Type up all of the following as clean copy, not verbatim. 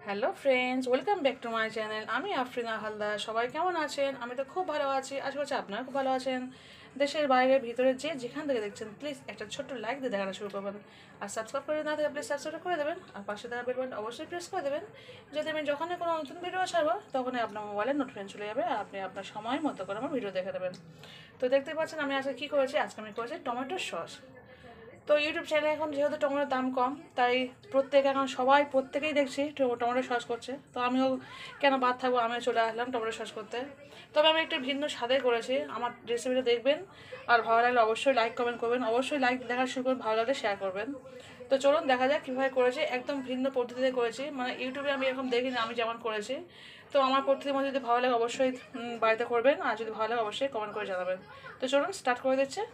Hello friends, welcome back to my channel. আমি আফরিনা হালদার। সবাই কেমন আছেন? আমি তো খুব ভালো আছি, আশা করছি আপনারা খুব ভালো আছেন। দেশের বাইরে ভিতরে যেখান থেকে দেখছেন প্লিজ একটা ছোট্ট লাইক দিয়ে দেখানো শুরু করবেন। আর সাবস্ক্রাইব করে না দেবে প্লিজ সাবস্ক্রাইব করে দেবেন। আর পাশে থাকা বেল বাটন অবশ্যই প্রেস করে দেবেন, যাতে আমি যখনই কোনো নতুন ভিডিও ছাড়বো তখনই আপনার মোবাইলে নোটিফিকেশন চলে যাবে আর আপনি আপনার সময় মতো করে আমার ভিডিও দেখে দেবেন। তো দেখতে পাচ্ছেন আমি আজকে কী করেছি। আজকে আমি করেছি টমেটো সস। তো ইউটিউব চ্যানেলে এখন যেহেতু টমেটোর দাম কম, তাই এখন প্রত্যেকেই দেখছি টমেটো সস করছে। তো আমিও কেন বাদ থাকবো, আমিও চলে আসলাম টমেটো সস করতে। তবে আমি একটু ভিন্ন স্বাদে করেছি। আমার রেসিপিটা দেখবেন, আর ভালো লাগলে অবশ্যই লাইক কমেন্ট করবেন, অবশ্যই লাইক দেখা শুরু করবেন, ভালো লাগলে শেয়ার করবেন। তো চলুন দেখা যাক কীভাবে করেছি। একদম ভিন্ন পদ্ধতিতে করেছি, মানে ইউটিউবে আমি এরকম দেখিনি, আমি যেমন করেছি। তো আমার পদ্ধতির মধ্যে যদি ভালো লাগে অবশ্যই বাড়িতে করবেন, আর যদি ভালো লাগে অবশ্যই কমেন্ট করে জানাবেন। তো চলুন স্টার্ট করে দিচ্ছে।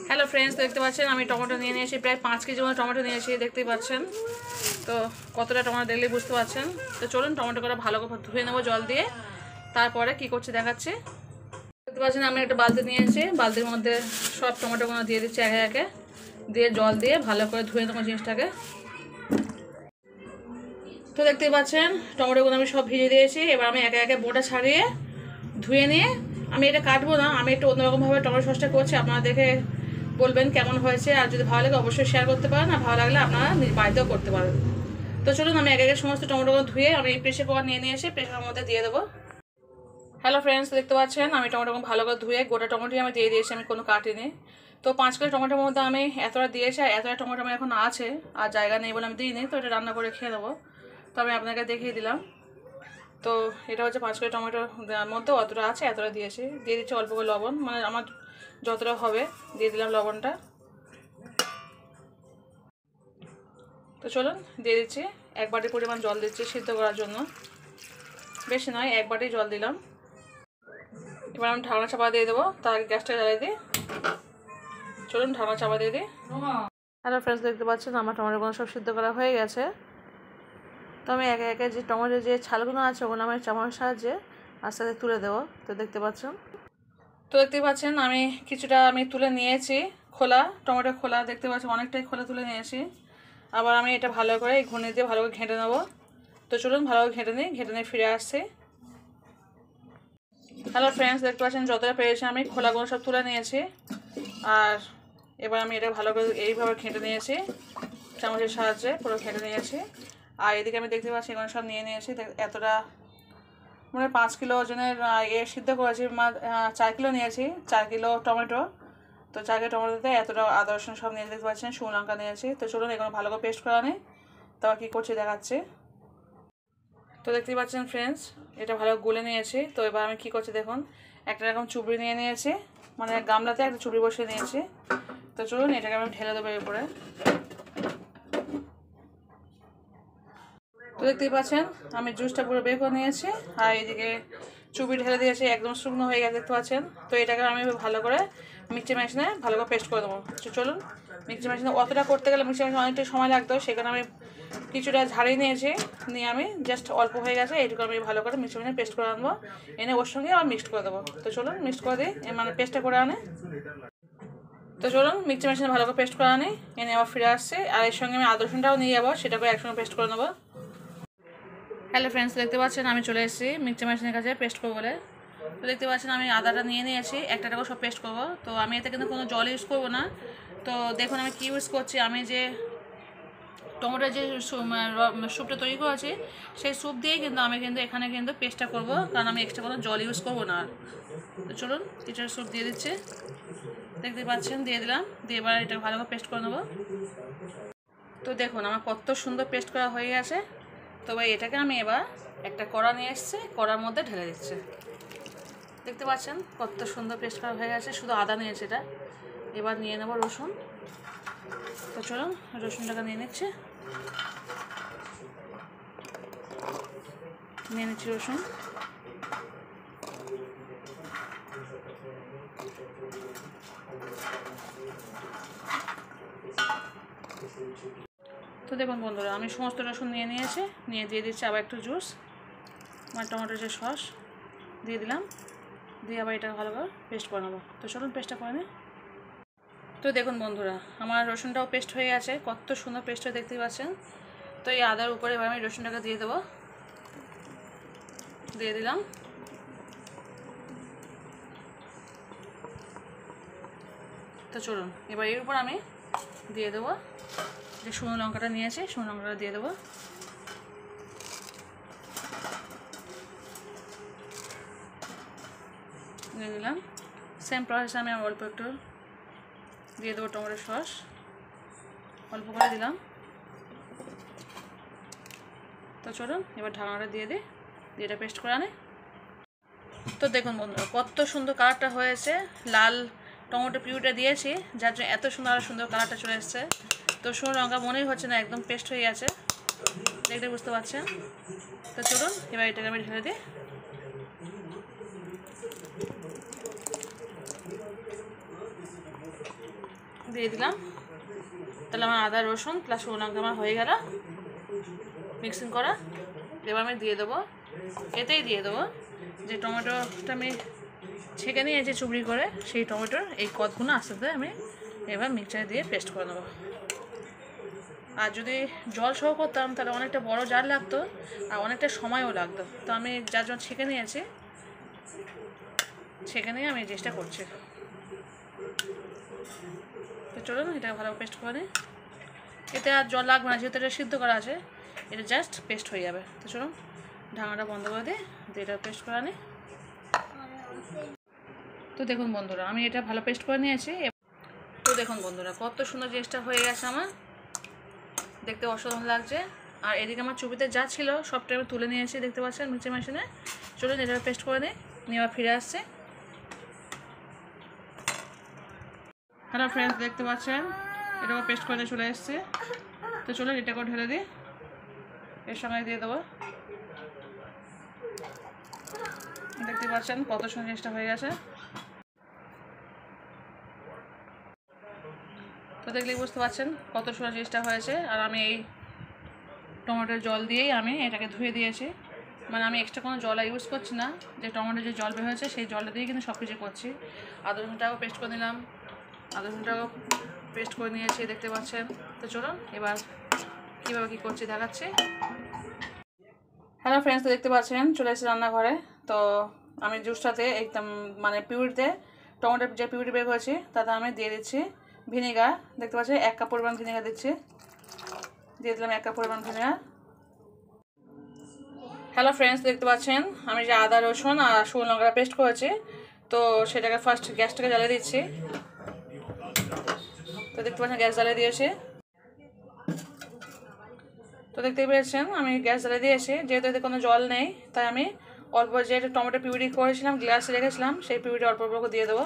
হ্যালো ফ্রেন্ডস, দেখতে পাচ্ছেন আমি টমেটো নিয়ে নিয়েছি, প্রায় 5 কেজি মতো টমেটো নিয়েছি, দেখতেই পাচ্ছেন। তো কতটা টমেটো দেখলেই বুঝতে পারছেন। তো চলুন টমেটো করে ভালো করে ধুয়ে নেবো জল দিয়ে, তারপরে কি করছি দেখাচ্ছি। দেখতে পাচ্ছেন আমি একটা বালতি নিয়েছি, বালতির মধ্যে সব টমেটোগুলো দিয়ে দিচ্ছি একে একে, দিয়ে জল দিয়ে ভালো করে ধুয়ে নেবো জিনিসটাকে। তো দেখতেই পাচ্ছেন টমেটোগুলো আমি সব ভিজিয়ে দিয়েছি। এবার আমি একে একে বোটা ছাড়িয়ে ধুয়ে নিয়ে আমি এটা কাটবো না, আমি একটু অন্যরকমভাবে টমেটো সসটা করছি, আপনারা দেখে বলবেন কেমন হয়েছে। আর যদি ভালো লাগে অবশ্যই শেয়ার করতে পারেন, আর ভালো লাগলে আপনারা বাড়িতেও করতে পারেন। তো চলুন আমি একে একে সমস্ত টমেটোগুলো ধুয়ে আমি প্রেসার কুকার নিয়ে এসে প্রেসারের মধ্যে দিয়ে দেবো। হ্যালো ফ্রেন্ডস, দেখতে পাচ্ছেন আমি টমেটোগুলো ভালো করে ধুয়ে গোটা টমেটোই আমি দিয়ে দিয়েছি, আমি কোনো কাটিনি। তো 5 কিলো টমেটোর মধ্যে আমি এতটা দিয়েছি, আর এতটা টমেটো আমার এখন আছে, আর জায়গা নেই বলে আমি দিইনি। তো এটা রান্না করে খেয়ে দেবো, তো আমি আপনাকে দেখিয়ে দিলাম। তো এটা হচ্ছে 5 কিলো টমেটোর মধ্যে অতটা আছে, এতটা দিয়েছি। দিয়ে দিচ্ছি অল্প করে লবণ, মানে আমার যতটা হবে দিয়ে দিলাম লবণটা। তো চলুন দিয়ে দিচ্ছি 1 বাটি পরিমাণ জল দিচ্ছি সিদ্ধ করার জন্য, বেশি নয়, 1 বাটি জল দিলাম। এবার আমি ঢাকনা চাপা দিয়ে দেবো, তার আগে গ্যাসটা জ্বালিয়ে দিই। চলুন ঢাকনা চাপা দিয়ে দিই। হ্যালো ফ্রেন্ডস, দেখতে পাচ্ছেন আমার টমেটোগুলো সব সিদ্ধ করা হয়ে গেছে। তো আমি একে একে যে টমেটোর যে ছালগুলো আছে ওগুলো আমি চামচের সাহায্যে আস্তে আস্তে তুলে দেবো। তো দেখতেই পাচ্ছেন আমি কিছুটা আমি তুলে নিয়েছি, খোলা টমেটো খোলা, দেখতে পাচ্ছেন অনেকটাই খোলা তুলে নিয়েছি। আবার আমি এটা ভালো করে এই ঘুনে দিয়ে ভালো করে ঘেঁটে নেবো। তো চলুন ভালো করে ঘেঁটে নিয়ে ফিরে আসছি। হ্যালো ফ্রেন্ডস, দেখতে পাচ্ছেন যতটা পেরেছি আমি খোলাগুলো সব তুলে নিয়েছি। আর এবার আমি এটা ভালো করে এইভাবে ঘেঁটে নিয়েছি, চামচের সাহায্যে পুরো ঘেঁটে নিয়েছি। আর এদিকে আমি দেখতে পাচ্ছি এগুলো সব নিয়ে নিয়েছি। এতটা মানে 5 কিলো ওজনের সিদ্ধ করেছি, 4 কিলো নিয়েছি, 4 কিলো টমেটো। তো 4 কিলো টমেটোতে এতটা আদা রসুন সব নিয়ে দেখতে পাচ্ছেন, শুকনো লঙ্কা নিয়েছি। তো চলুন এগুলো ভালো করে পেস্ট করা নেই, তারপর কী করছি দেখাচ্ছি। তো দেখতেই পাচ্ছেন ফ্রেন্ডস এটা ভালো গুলে নিয়েছি। তো এবার আমি কী করছি দেখুন, একটা রকম চুবড়ি নিয়ে নিয়েছি, মানে গামলাতে একটা চুবড়ি বসিয়ে নিয়েছি। তো চলুন এটাকে আমি ঢেলে দেবো এর উপরে। তো দেখতেই পাচ্ছেন আমি জুসটা পুরো বের করে নিয়েছি, আর এইদিকে চুবড়ি ঢেলে দিয়েছি, একদম শুকনো হয়ে গেছে দেখতে পাচ্ছেন। তো এটাকে আমি ভালো করে মিক্সি মেশিনে ভালো করে পেস্ট করে দেবো। তো চলুন মিক্সি মেশিনে অতটা করতে গেলে মিক্সি মেশিনে অনেকটা সময় লাগতো, সেখানে আমি কিছুটা ঝাড়িয়ে নিয়েছি, নিয়ে আমি জাস্ট অল্প হয়ে গেছে এইটুকু আমি ভালো করে মিক্সি মেশিনে পেস্ট করে আনবো, এনে ওর সঙ্গে আবার মিক্সড করে দেবো। তো চলুন মিক্সড করে দিই, মানে পেস্টটা করে আনে। তো চলুন মিক্সি মেশিনে ভালো করে পেস্ট করে আনি, এনে আবার ফিরে আসছি। আর এর সঙ্গে আমি আদা রসুনটাও নিয়ে যাবো, সেটাকে একসঙ্গে পেস্ট করে নেবো। হ্যালো ফ্রেন্ডস, দেখতে পাচ্ছেন আমি চলে এসেছি মিক্সচার মেশিনের কাছে পেস্ট করবো বলে। তো দেখতে পাচ্ছেন আমি আদাটা নিয়ে নিয়েছি, একটা সব পেস্ট করবো। তো আমি এতে কিন্তু কোনো জল ইউজ করবো না। তো দেখুন আমি কী ইউজ করছি, আমি যে টমেটোর যে স্যুপটা তৈরি করেছি সেই স্যুপ দিয়েই কিন্তু আমি এখানে পেস্টটা করবো, কারণ আমি এক্সট্রা কোনো জল ইউজ করবো না। তো চলুন কিছুটা স্যুপ দিয়ে দিচ্ছি, দেখতে পাচ্ছেন দিয়ে দিলাম, দিয়ে এবার এটা ভালো করে পেস্ট করে নেবো। তো দেখুন আমার কত সুন্দর পেস্ট করা হয়ে গেছে। তো ভাই এটাকে আমি এবার একটা কড়া নিয়ে এসেছি, কড়ার মধ্যে ঢেলে দিচ্ছি। দেখতে পাচ্ছেন কত সুন্দর পেস্ট করা হয়ে গেছে, শুধু আদা নিয়েছে এটা। এবার নিয়ে নেব রসুন। তো চলুন রসুনটাকে নিয়ে নিচ্ছি রসুন। তো দেখুন বন্ধুরা আমি সমস্ত রসুন নিয়ে নিয়েছি, নিয়ে দিয়ে দিচ্ছি আবার একটু জুস, মানে টমেটোর যে সস দিয়ে দিলাম, দিয়ে আবার এটা ভালো করে পেস্ট করে নেবো। তো চলুন পেস্টটা করে নিই। তো দেখুন বন্ধুরা আমার রসুনটাও পেস্ট হয়ে গেছে, কত সুন্দর পেস্টটা দেখতেই পাচ্ছেন। তো এই আদার উপরে এবার আমি রসুনটাকে দিয়ে দেবো, দিয়ে দিলাম। তো চলুন এবার এর উপর আমি দিয়ে দেবো যে শুকনো লঙ্কাটা নিয়েছি, শুকনো লঙ্কাটা দিয়ে দেবো। দিয়ে দিলাম। সেম প্রসেসে আমি অল্প একটু দিয়ে দেবো টমেটো সস, অল্প করে দিলাম। তো চলুন এবার ঢাকনাটা দিয়ে দিই, দিয়ে এটা পেস্ট করে আনি। তো দেখুন বন্ধুরা কত সুন্দর কালারটা হয়েছে, লাল টমেটো পিউরিটা দিয়েছি যার জন্য এত সুন্দর আর সুন্দর কালারটা চলে এসছে। তো শুকনো লঙ্কা মনেই হচ্ছে না, একদম পেস্ট হয়ে গেছে, দেখতে বুঝতে পারছেন। তো চলুন এবার এটাকে আমি ঢেলে দিই। দিয়ে দিলাম। তাহলে আমার আদা রসুন প্লাস শুকনো লঙ্কা আমার হয়ে গেল মিক্সিং করা। এবার আমি দিয়ে দেবো, এতেই দিয়ে দেবো যে টমেটোটা আমি ছেঁকে নিয়েছি চুবড়ি করে, সেই টমেটোর এই কতগুলো আস্তে আস্তে আমি এবার মিক্সচারে দিয়ে পেস্ট করে নেবো। আর যদি জল সহ করতাম তাহলে অনেকটা বড় জার লাগতো আর অনেকটা সময়ও লাগতো। তো আমি যার জন্য ছেঁকে নিয়েছি, ছেঁকে নিয়ে আমি চেষ্টা করছি। তো চলুন এটা ভালো পেস্ট করে নিই। এতে আর জল লাগবে না, যেহেতু এটা সিদ্ধ করা আছে, এটা জাস্ট পেস্ট হয়ে যাবে। তো চলুন ঢাকনাটা বন্ধ করে দিই, দিয়ে এটা পেস্ট করে নিই। তো দেখুন বন্ধুরা আমি এটা ভালো পেস্ট করে নিয়েছি। তো দেখুন বন্ধুরা কত সুন্দর জিনিসটা হয়ে গেছে, আমার দেখতে অসাধারণ লাগছে। আর এদিকে আমার চুবিতে যা ছিল সবটা আমি তুলে নিয়েছি, দেখতে পাচ্ছেন মিক্সিং মেশিনে। চলুন এটা পেস্ট করে নিই, নিয়ে আবার ফিরে আসছে। হ্যালো ফ্রেন্ডস, দেখতে পাচ্ছেন এটাও পেস্ট করে চলে এসছে। তো চলুন এটাকেও ঢেলে দিই, এর সঙ্গে দিয়ে দেবো। দেখতে পাচ্ছেন কত সুন্দর জিনিসটা হয়ে গেছে। তো দেখলেই বুঝতে পারছেন কত সুন্দর জিনিসটা হয়েছে। আর আমি এই টমেটোর জল দিয়েই আমি এটাকে ধুয়ে দিয়েছি, মানে আমি এক্সট্রা কোনো জল ইউজ করছি না, যে টমেটোর যে জল বের হয়েছে সেই জলটা দিয়ে কিন্তু সব কিছু করছি। আদা রসুনটাও পেস্ট করে নিলাম, আদা রসুনটাও পেস্ট করে নিয়েছি, দেখতে পাচ্ছেন। তো চলুন এবার কীভাবে কী করছি দেখাচ্ছি। হ্যালো ফ্রেন্ডস, তো দেখতে পাচ্ছেন চলে এসেছি রান্নাঘরে। তো আমি জুসটাতে একদম মানে পিউরিতে টমেটোর যে পিউরি বের করেছি তাতে আমি দিয়ে দিচ্ছি ভিনেগার। দেখতে পাচ্ছি 1 কাপ পরিমাণ ভিনেগার দিচ্ছি, দিয়ে দিলাম 1 কাপ পরিমাণ ভিনেগার। হ্যালো ফ্রেন্ডস, দেখতে পাচ্ছেন আমি যে আদা রসুন আর শুকনো লঙ্কা পেস্ট করেছি, তো সেটাকে ফার্স্ট গ্যাসটাকে জ্বালিয়ে দিচ্ছি। তো দেখতে পাচ্ছেন গ্যাস জ্বালিয়ে দিয়েছি। তো দেখতে পেয়েছেন আমি গ্যাস জ্বালিয়ে দিয়েছি, যেহেতু এতে কোনো জল নেই তাই আমি অল্প যে টমেটো পিউরি করেছিলাম গ্লাসে রেখেছিলাম সেই পিউরিটা অল্প অল্প দিয়ে দেবো।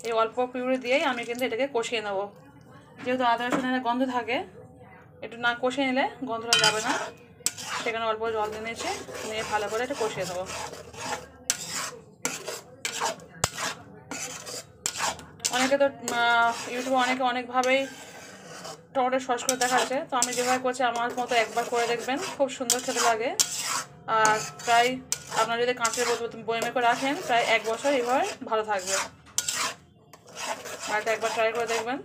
এই অল্প পিউরি দিয়েই আমি কিন্তু এটাকে কষিয়ে নেবো, যেহেতু আদা রসুনের গন্ধ থাকে, একটু না কষিয়ে নিলে গন্ধটা যাবে না, সেখানে অল্প জল দিয়ে নিয়েছি, নিয়ে ভালো করে এটা কষিয়ে দেবো। অনেকে তো ইউটিউবে অনেকভাবেই টমেটো সস করে দেখাচ্ছে, তো আমি যেভাবে করছি আমার মতো একবার করে দেখবেন, খুব সুন্দর খেতে লাগে। আর প্রায় আপনারা যদি কাঁচের বয়মে করে রাখেন প্রায় 1 বছর এইভাবে ভালো থাকবে। বাড়িতে একবার ট্রাই করে দেখবেন,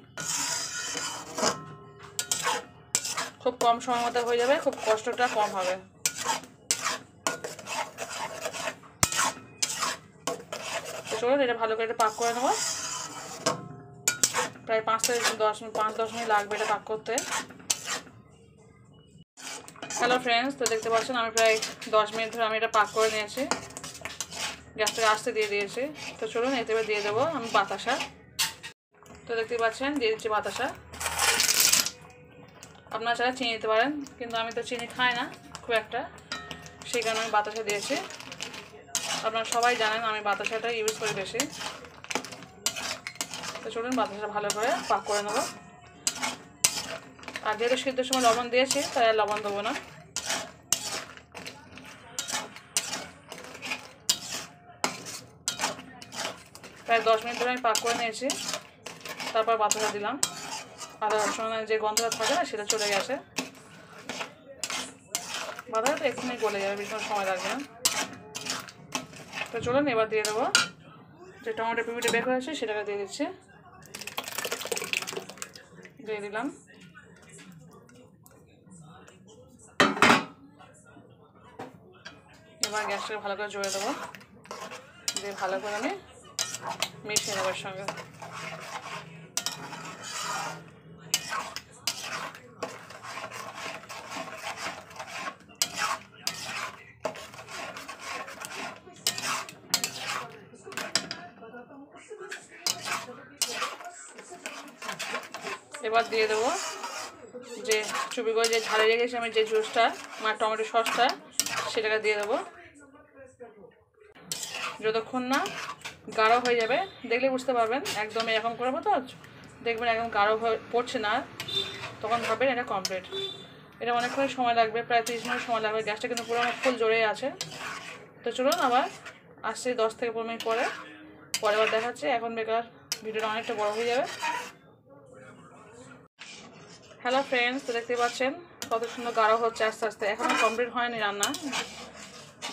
খুব কম সময়ের মধ্যে হয়ে যাবে, খুব কষ্টটা কম হবে। তো চলুন এটা ভালো করে এটা পাক করে নেবো, প্রায় 5 থেকে 10 মিনিট লাগবে এটা পাক করতে। হ্যালো ফ্রেন্ডস, তো দেখতে পাচ্ছেন আমি প্রায় 10 মিনিট ধরে আমি এটা পাক করে নিয়েছি, গ্যাসটাকে আস্তে দিয়ে দিয়েছি। তো চলুন এতে দিয়ে দেবো আমি বাতাসা। তো দেখতে পাচ্ছেন দিয়ে দিচ্ছি বাতাসা। আপনারা চাইলে চিনি দিতে পারেন, কিন্তু আমি তো চিনি খাই না খুব একটা, সেই কারণে আমি বাতাসা দিয়েছি। আপনারা সবাই জানেন আমি বাতাসাটা ইউজ করি বেশি। তো চলুন বাতাসাটা ভালো করে পাক করে নেবো। আর যেহেতু সিদ্ধর সময় লবণ দিয়েছি তাই আর লবণ দেবো না। প্রায় 10 মিনিট ধরে আমি পাক করে নিয়েছি, তারপর বাতাসা দিলাম। আদা রসুনের যে গন্ধটা থাকে না সেটা চলে গেছে, বাতাসাটা এক্ষুনি গলে যাবে, বেশি সময় লাগবে না। তো চলুন এবার দিয়ে দেবো যে টমেটো পিউরিটা বের করেছি সেটাকে দিয়ে দিচ্ছি, দিয়ে দিলাম। এবার গ্যাসটাকে ভালো করে জড়িয়ে দেবো, দিয়ে ভালো করে আমি মিশিয়ে নেবার সঙ্গে। এবার দিয়ে দেবো যে চুপি করে যে ঝালে রেখেছি আমি যে জুসটা মানে টমেটো সসটা, সেটাকে দিয়ে দেবো। যতক্ষণ না গাঢ় হয়ে যাবে, দেখলে বুঝতে পারবেন, একদম এরকম করবো তো দেখবেন একদম গাঢ় পড়ছে না, তখন ভাববেন এটা কমপ্লিট। এটা অনেকক্ষণ সময় লাগবে, প্রায় 30 মিনিট সময় লাগবে। গ্যাসটা কিন্তু পুরো আমার ফুল জোরে আছে। তো চলুন আবার আসছি 10 থেকে 15 মিনিট পরে আবার দেখাচ্ছি। এখন বেকার ভিডিওটা অনেকটা বড় হয়ে যাবে। হ্যালো ফ্রেন্ডস, তো দেখতে পাচ্ছেন কত সুন্দর গাঢ় হচ্ছে আস্তে আস্তে। এখনও কমপ্লিট হয়নি রান্না,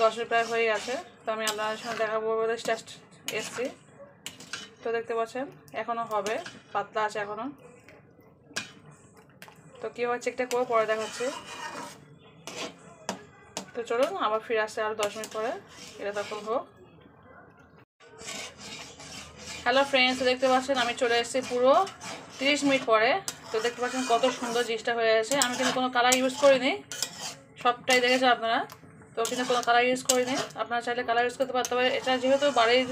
10 মিনিট প্রায় হয়ে গেছে। তো আমি আপনাদের সঙ্গে দেখাবো বলে জাস্ট এসছি। তো দেখতে পাচ্ছেন এখনও হবে, পাতলা আছে এখনও। তো কীভাবে চেকটা করবো পরে দেখাচ্ছি। তো চলুন আবার ফিরে আসছে আরও 10 মিনিট পরে, এটা তখন হোক। হ্যালো ফ্রেন্ডস, দেখতে পাচ্ছেন আমি চলে এসেছি পুরো 30 মিনিট পরে। তো দেখতে পাচ্ছেন কত সুন্দর জিনিসটা হয়ে গেছে। আমি কিন্তু কোনো কালার ইউজ করিনি, সবটাই দেখেছেন আপনারা। তো কিন্তু কোনো কালার ইউজ করিনি, আপনারা চাইলে কালার ইউজ করতে পারতে পারে। এটা যেহেতু বাড়ির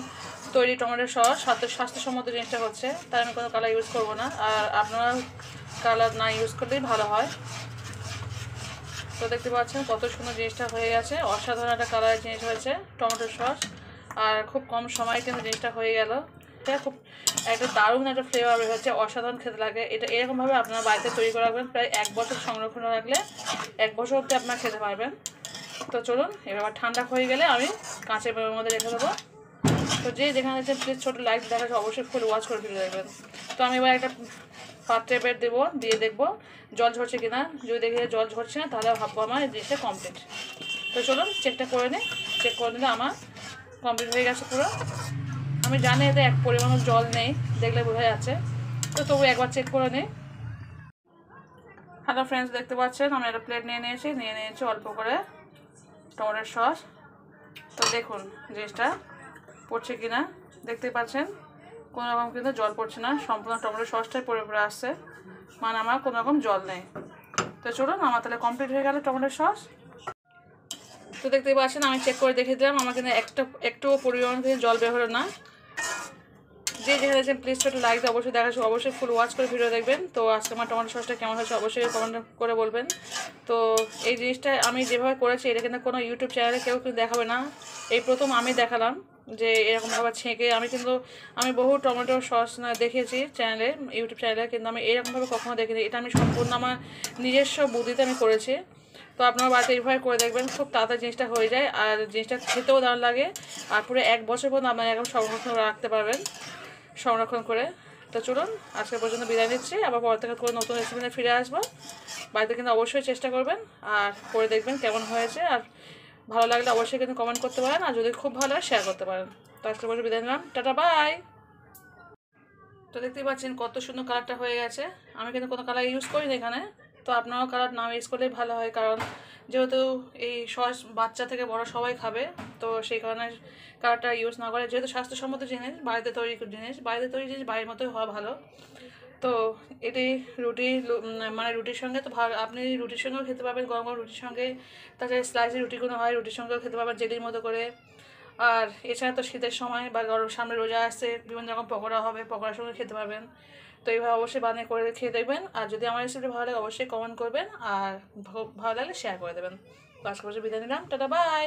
তৈরি টমেটো সস, স্বাস্থ্যসম্মত জিনিসটা হচ্ছে, তাই আমি কোনো কালার ইউজ করবো না। আর আপনারা কালার না ইউজ করলেই ভালো হয়। তো দেখতে পাচ্ছেন কত সুন্দর জিনিসটা হয়ে গেছে, অসাধারণ একটা কালারের জিনিস হয়েছে টমেটো সস। আর খুব কম সময়ে কিন্তু জিনিসটা হয়ে গেল। এটা খুব একটা দারুণ একটা ফ্লেভার বের হচ্ছে, অসাধারণ খেতে লাগে। এটা এরকমভাবে আপনারা বাড়িতে তৈরি করে রাখবেন, প্রায় 1 বছর সংরক্ষণ রাখলে 1 বছর অবধি আপনারা খেতে পারবেন। তো চলুন এবার ঠান্ডা হয়ে গেলে আমি কাঁচের বয়ামের মধ্যে রেখে দেবো। তো যেখানে দেখছেন প্লিজ ছোটো লাইক দেখাচ্ছে, অবশ্যই ফুল ওয়াচ করে ফিরে দেখবেন। তো আমি এবার একটা পাত্রে বের দেবো, দিয়ে দেখবো জল ঝরছে কিনা। যদি দেখি জল ঝরছে না, তাহলে ভাববো আমার এই জিনিসটা কমপ্লিট। তো চলুন চেকটা করে নিই। চেক করে নিলে আমার কমপ্লিট হয়ে গেছে পুরো। আমি জানি এতে এক পরিমাণও জল নেই, দেখলে বোঝা যাচ্ছে। তো তবু একবার চেক করে নিই। হ্যালো ফ্রেন্ডস, দেখতে পাচ্ছেন আমি একটা প্লেট নিয়ে নিয়েছি অল্প করে টমেটোর সস। তো দেখুন জিনিসটা পড়ছে কিনা, দেখতে পাচ্ছেন কোনো রকম কিন্তু জল পড়ছে না, সম্পূর্ণ টমেটো সসটাই পড়ে আসছে, মানে আমার কোনো রকম জল নেই। তো চলুন আমার তাহলে কমপ্লিট হয়ে গেল টমেটো সস। তো দেখতে পাচ্ছেন আমি চেক করে দেখে দিলাম, আমার কিন্তু একটুও পরিমাণ থেকে জল বের হলো না। যেখানে দেখছেন প্লিজ ছোটো লাইক দিয়ে অবশ্যই দেখাচ্ছি, অবশ্যই ফুল ওয়াচ করে ভিডিও দেখবেন। তো আজকে আমার টমেটো সসটা কেমন হয়েছে অবশ্যই কমেন্ট করে বলবেন। তো এই জিনিসটা আমি যেভাবে করেছি এটা কিন্তু কোনো ইউটিউব চ্যানেলে কেউ কিন্তু দেখাবে না, এই প্রথম আমি দেখালাম যে এরকমভাবে ছেঁকে। আমি বহু টমেটো সস দেখেছি চ্যানেলে, ইউটিউব চ্যানেলে, কিন্তু আমি এরকমভাবে কখনো দেখিনি। এটা আমি সম্পূর্ণ আমার নিজস্ব বুদ্ধিতে আমি করেছি। তো আপনারা বাড়িতে এইভাবে করে দেখবেন, খুব তাড়াতাড়ি জিনিসটা হয়ে যায়, আর জিনিসটা খেতেও দারুণ লাগে। আর পুরো 1 বছর পর্যন্ত আপনারা এরকম সংরক্ষণ করে। তো চলুন আজকে পর্যন্ত বিদায় নিচ্ছি, আবার পর থেকে করে নতুন রেসিপি নিয়ে ফিরে আসবো। বাড়িতে কিন্তু অবশ্যই চেষ্টা করবেন আর করে দেখবেন কেমন হয়েছে। আর ভালো লাগলে অবশ্যই কিন্তু কমেন্ট করতে পারেন, আর যদি খুব ভালো হয় শেয়ার করতে পারেন। তো আজকে পর্যন্ত বিদায় নিলাম, টাটা বাই। তো দেখতেই পাচ্ছেন কত সুন্দর কালারটা হয়ে গেছে। আমি কিন্তু কোনো কালার ইউজ করিনি এখানে। তো আপনারাও কালার না ইউজ করলেই ভালো হয়, কারণ যেহেতু এই সস বাচ্চা থেকে বড় সবাই খাবে, তো সেই কারণে কালারটা ইউজ না করে, যেহেতু স্বাস্থ্যসম্মত জিনিস, বাড়িতে তৈরি জিনিস বাড়ির মতোই হওয়া ভালো। তো এটি মানে রুটির সঙ্গে তো আপনি রুটির সঙ্গেও খেতে পারবেন, গরম গরম রুটির সঙ্গে। তাছাড়া স্লাইসের রুটিগুলো হয়, রুটির সঙ্গেও খেতে পারবেন জেলির মতো করে। আর এছাড়া তো শীতের সময় বা সামনে রোজা আসছে, বিভিন্ন রকম পকোড়া হবে, পকোড়ার সঙ্গে খেতে পারবেন। তো এইভাবে অবশ্যই বানিয়ে করে খেয়ে দেখবেন। আর যদি আমার রেসিপিটা ভালো লাগে অবশ্যই কমেন্ট করবেন, আর ভালো লাগলে শেয়ার করে দেবেন। তো আজকে বিদায় নিলাম, টাটা বাই।